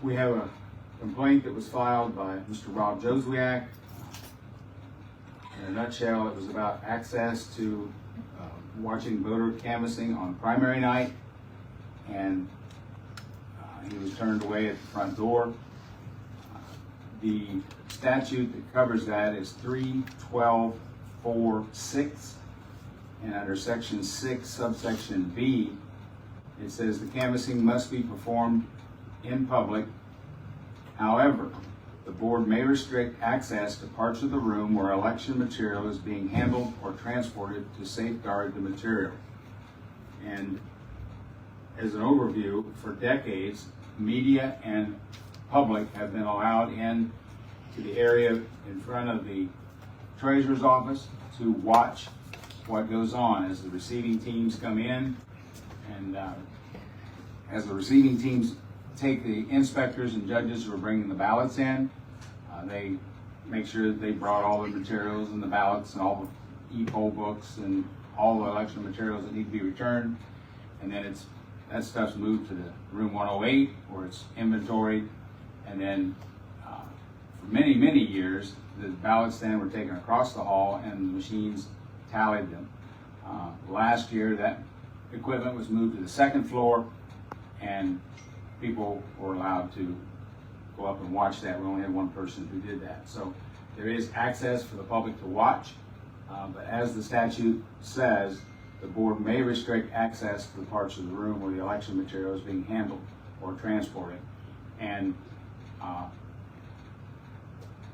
We have a complaint that was filed by Mr. Rob Joswiak. In a nutshell, it was about access to watching voter canvassing on primary night, and he was turned away at the front door. The statute that covers that is 312.4.6, and under section 6, subsection B, it says the canvassing must be performed in public. However, the board may restrict access to parts of the room where election material is being handled or transported to safeguard the material. And as an overview, for decades, media and public have been allowed in to the area in front of the treasurer's office to watch what goes on as the receiving teams come in, and as the receiving teams take the inspectors and judges who are bringing the ballots in, they make sure that they brought all the materials and the ballots and all the e-poll books and all the election materials that need to be returned, and then that stuff's moved to the room 108 where it's inventoried, and then for many, many years the ballots then were taken across the hall and the machines tallied them. Last year that equipment was moved to the second floor, and people were allowed to go up and watch that. We only had one person who did that. So there is access for the public to watch, but as the statute says, the board may restrict access to the parts of the room where the election material is being handled or transported. And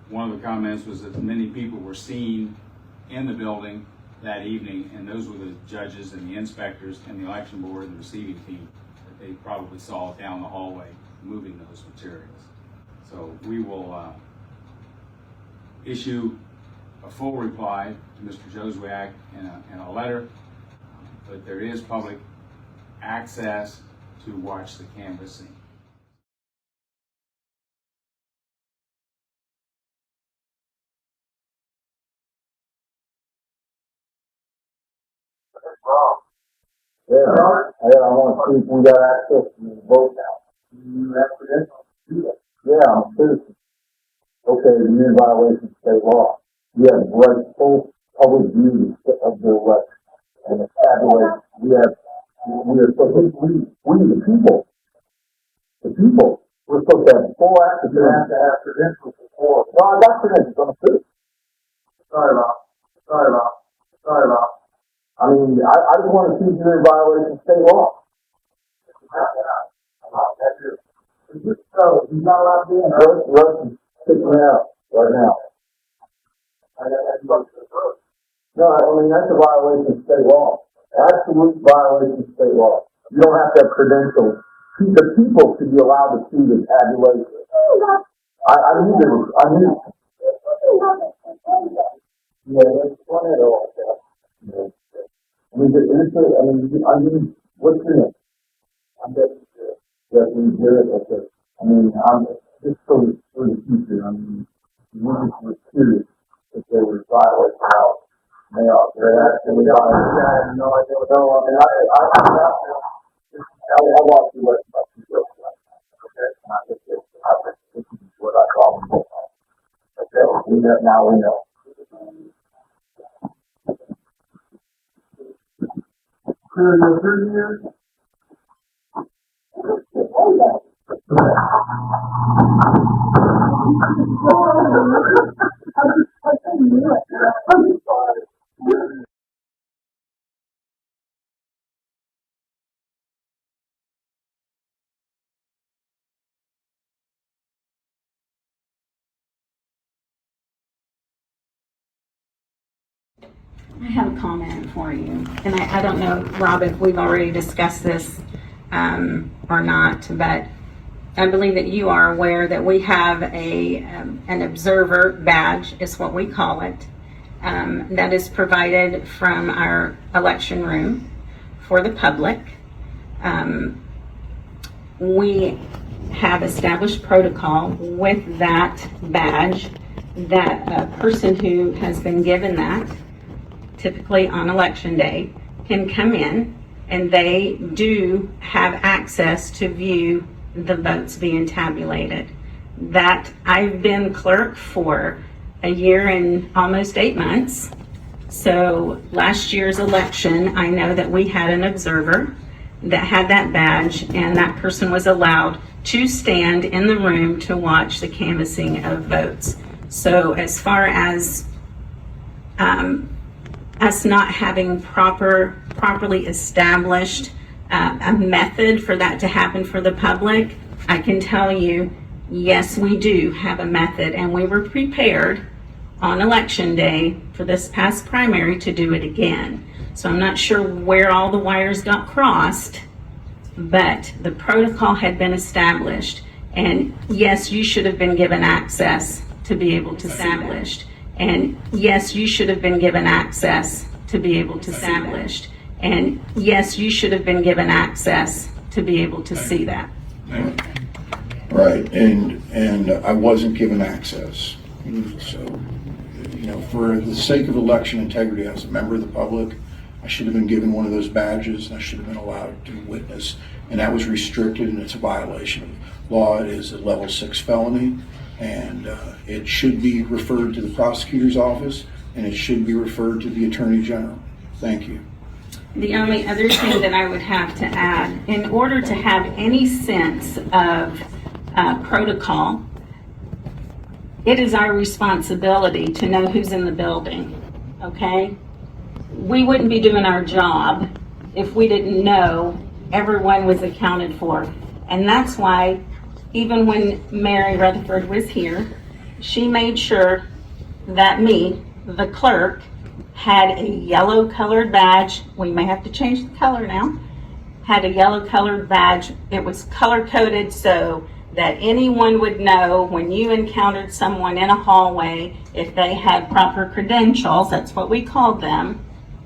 one of the comments was that many people were seen in the building that evening, and those were the judges and the inspectors and the election board and the receiving team that they probably saw down the hallway moving those materials. So we will issue a full reply to Mr. Joswiak in a letter, but there is public access to watch the canvassing. Yeah, I want to see if we got access to the vote now. Yeah, I'm a citizen. Okay, you're in violation of state law. We have right full public view of the election. And it's tabulated. We are supposed to, we the people. The people. We're supposed to have full access. You have to have credentials before. No, I got credentials. I'm a citizen. Sorry, Rob. I mean, I just want to see if you're in violation of state law. He's not allowed to be in. Russ is kicking out right now. No, I mean, that's a violation of state law. Absolute violation of state law. You don't have to have credentials. The people should be allowed to see the tabulation. I need it. Yeah, that's funny at all. Yeah. I mean, what's your name? I'm Deputy Britt. Deputy Britt, okay. I mean, I'm just for the future. I mean, we just were curious if they were violating how they are. They're actually violating. I have no idea what they're doing. I'll walk you with my people. Okay, not just this. This is what I call them. Okay, now we know. Your 30 years? I have a comment for you, and I don't know, Rob, if we've already discussed this or not, but I believe that you are aware that we have an observer badge, is what we call it, that is provided from our election room for the public. We have established protocol with that badge that a person who has been given that, typically on election day, can come in, and they do have access to view the votes being tabulated. That I've been clerk for a year and almost 8 months. So last year's election, I know that we had an observer that had that badge, and that person was allowed to stand in the room to watch the canvassing of votes. So as far as us not having properly established a method for that to happen for the public, I can tell you, yes, we do have a method, and we were prepared on election day for this past primary to do it again. So I'm not sure where all the wires got crossed, but the protocol had been established. And yes, you should have been given access to be able to established. And yes, you should have been given access to be able to established. And yes, you should have been given access to be able to see that. Right, and I wasn't given access. So, for the sake of election integrity as a member of the public, I should have been given one of those badges, and I should have been allowed to witness. And that was restricted, and it's a violation of law. It is a level 6 felony, and it should be referred to the prosecutor's office, and it should be referred to the Attorney General. Thank you. The only other thing that I would have to add, in order to have any sense of protocol, it is our responsibility to know who's in the building, okay? We wouldn't be doing our job if we didn't know everyone was accounted for. And that's why, even when Mary Rutherford was here, she made sure that me, the clerk, had a yellow colored badge. We may have to change the color now. Had a yellow colored badge. It was color coded so that anyone would know when you encountered someone in a hallway, if they had proper credentials, that's what we called them,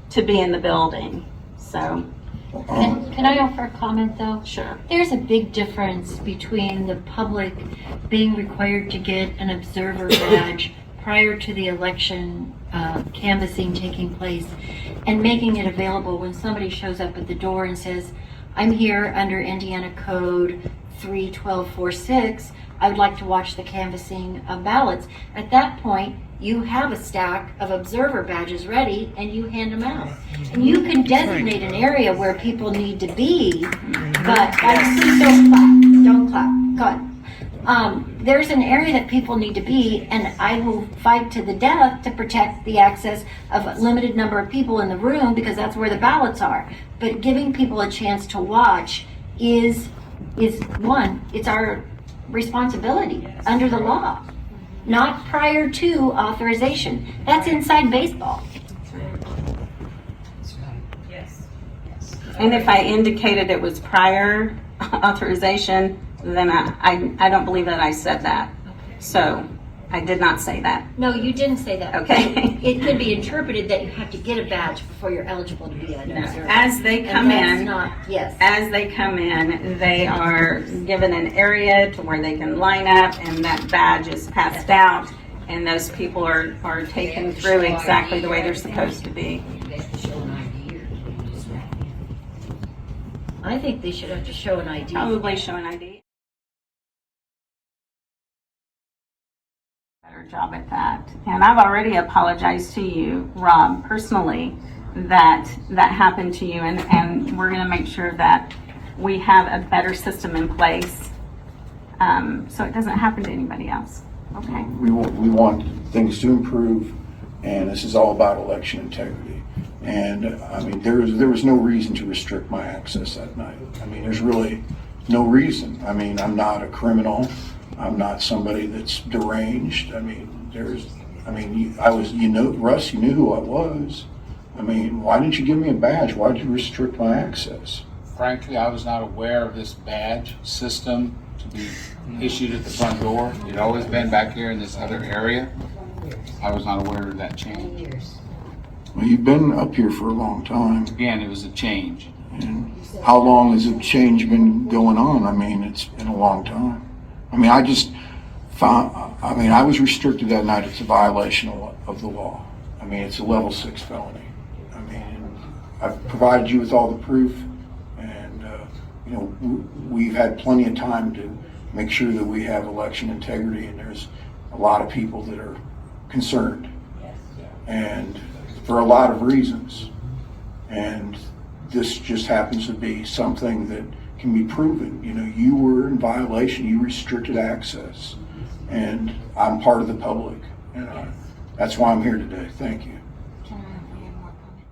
to be in the building. So, Can I offer a comment though? sure. There's a big difference between the public being required to get an observer badge prior to the election canvassing taking place and making it available when somebody shows up at the door and says, I'm here under Indiana Code 31246. I would like to watch the canvassing of ballots. At that point, you have a stack of observer badges ready and you hand them out. And you can designate an area where people need to be, but don't clap. God. There's an area that people need to be, and I will fight to the death to protect the access of a limited number of people in the room because that's where the ballots are. But giving people a chance to watch is one, it's our responsibility under the law, not prior to authorization. That's inside baseball. And if I indicated it was prior authorization, then I don't believe that I said that. So I did not say that. No, you didn't say that. Okay. It could be interpreted that you have to get a badge before you're eligible to be an observer. As they come in, Yes. as they come in, they are given an area to where they can line up, and that badge is passed out, and those people are taken through exactly the way they're supposed to be. I think they should have to show an ID. Probably show an ID. Better job at that. And I've already apologized to you, Rob, personally, that happened to you, and we're going to make sure that we have a better system in place so it doesn't happen to anybody else. Okay. We want things to improve, and this is all about election integrity. And I mean, there was no reason to restrict my access that night. I mean, there's really no reason. I mean, I'm not a criminal. I'm not somebody that's deranged. I mean, Russ, you knew who I was. I mean, why didn't you give me a badge? Why did you restrict my access? Frankly, I was not aware of this badge system to be issued at the front door. It had always been back here in this other area. I was not aware of that change. Well, you've been up here for a long time. Again, it was a change. And how long has the change been going on? I mean, it's been a long time. I mean, I was restricted that night. It's a violation of the law. I mean, it's a level 6 felony. I mean, I've provided you with all the proof, and you know, we've had plenty of time to make sure that we have election integrity, and there's a lot of people that are concerned, and for a lot of reasons. And this just happens to be something that can be proven. You know, you were in violation, you restricted access, and I'm part of the public, and that's why I'm here today. Thank you. Can I have one more comment?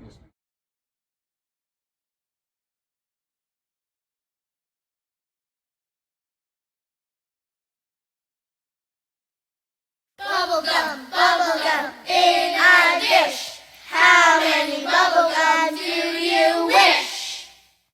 Bubblegum,